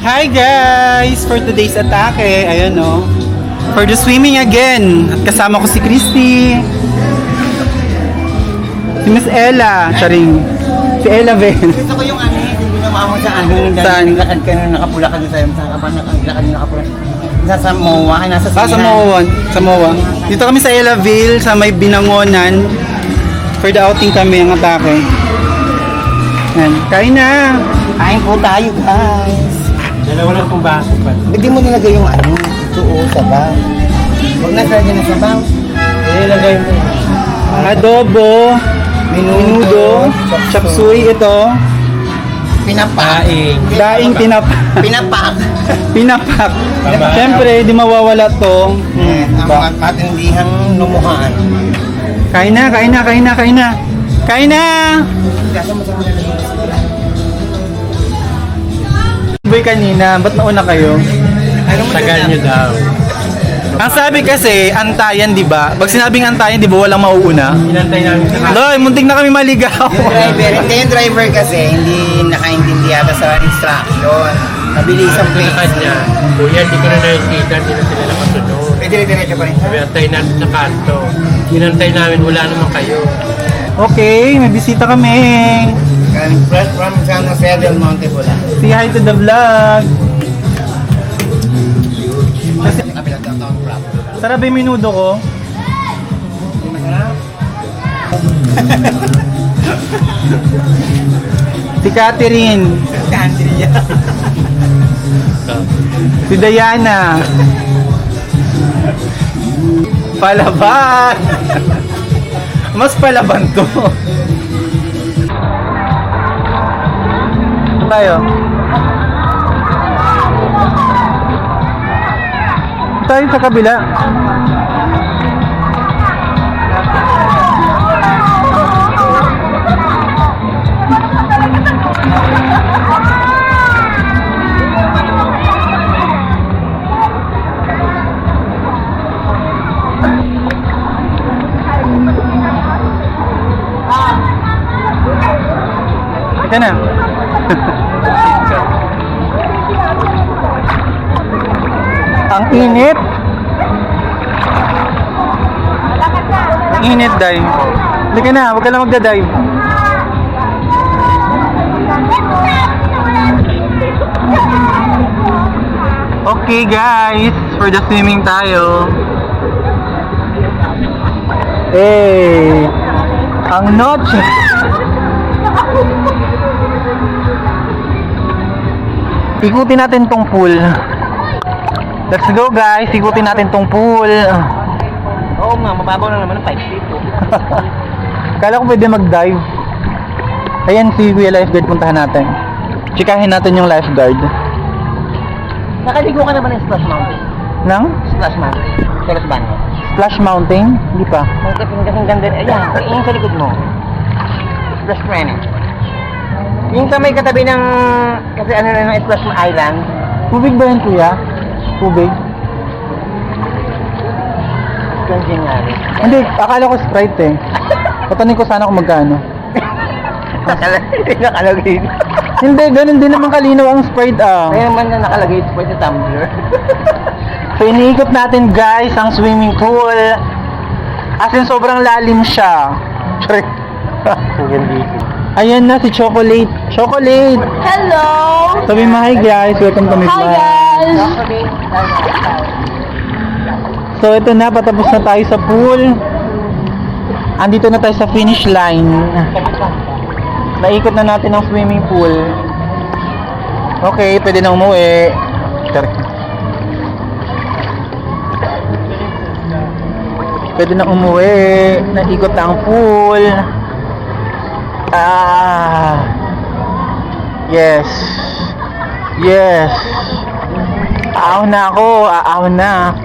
Hi guys! For today's atake, ayun no. For the swimming again. At kasama ko si Christy. Si Miss Ella. Charing. Si Ella Ben. Gusto ko yung yung ginawa mo sa amin. Saan? Naglakad ka na nakapula ka doon sa'yo. Saan ka ba naglakad na nakapula? Nasa MOA, nasa Sa MOA. Sa MOA. Dito kami sa Ellaville, sa may Binangonan. For the outing kami ang atake. Yan. Kain na! Kain po tayo, guys. Dalawa lang pong baso pa. Hindi mo nilagay yung ito sabaw. Huwag na lagyan ng sabaw. Ilagay mo. Adobo, menudo, chop suey ito. Pinapak. Daing Pinapak. pinapak. Siyempre, di mawawala to. Ang mga matindihang lumuhaan. Kain na, kain na, kain na, kain na. Kain na! Kasi masama na lagyan sa sabaw. Boy kanina, ba't nauna kayo? Tagal nyo daw. Ang sabi kasi, antayan, di ba? Pag sinabing antayan, di ba walang mauuna? Inantay namin sa Loy, muntik na kami maligaw. Yung driver kasi hindi nakaintindi yata sa instruction. Mabilis ang lakad niya. Kuya, hindi ko na nakikita, hindi na sila nakasunod. Dire-diretso pa rin. Sabi, antay namin sa kanto. Inantay namin, wala naman kayo. Okay, may bisita kami. Fresh from San Jose del Monte Bula. Say hi to the vlog. Kasi, Kabilang downtown flap. sarap yung minudo ko. Hindi masarap. Si Catherine. Andrea. Si Diana. Palaban. Mas palaban to. Tayo. Tayo sa kabila. Ika na. Ang init. Ang init, Day. Hindi ka na, huwag ka lang magda-dive. Okay guys, for the swimming tayo. Hey, ang noche. Ikutin natin tong pool. Let's go guys, ikutin natin tong pool. Oo nga, mababaw lang naman ang 5 feet. Kala ko pwede mag-dive. Ayan si Kuya Lifeguard, puntahan natin. Chikahin natin yung lifeguard. Nakaligo ka naman ng Splash Mountain. Nang? Splash Mountain. Teros Banyo. Splash Mountain? Hindi pa. Kasing ganda. Ayan, yung sa likod mo. Splash Mountain. Yung sa may katabi ng, kasi ano na ng Splash Island. Tubig ba yan kuya? Tubig? Ganyan nga rin. Hindi, akala ko Sprite eh. Patanin ko sana kung magkano. Nakalagay. Hindi, ganun din naman kalinaw ang Sprite ah. Kaya naman na nakalagay ito sa tumbler. So iniikot natin guys ang swimming pool. As in sobrang lalim siya. Ayan na si Chocolate. Chocolate! Hello! Sabi mo hi guys, welcome to my Hi vlog. guys! So ito na, patapos na tayo sa pool. Andito na tayo sa finish line. Naikot na natin ang swimming pool. Okay, pwede na umuwi. Pwede na umuwi. Naikot na ang pool. Yes. Yes. Aaw na ako. Aaw na.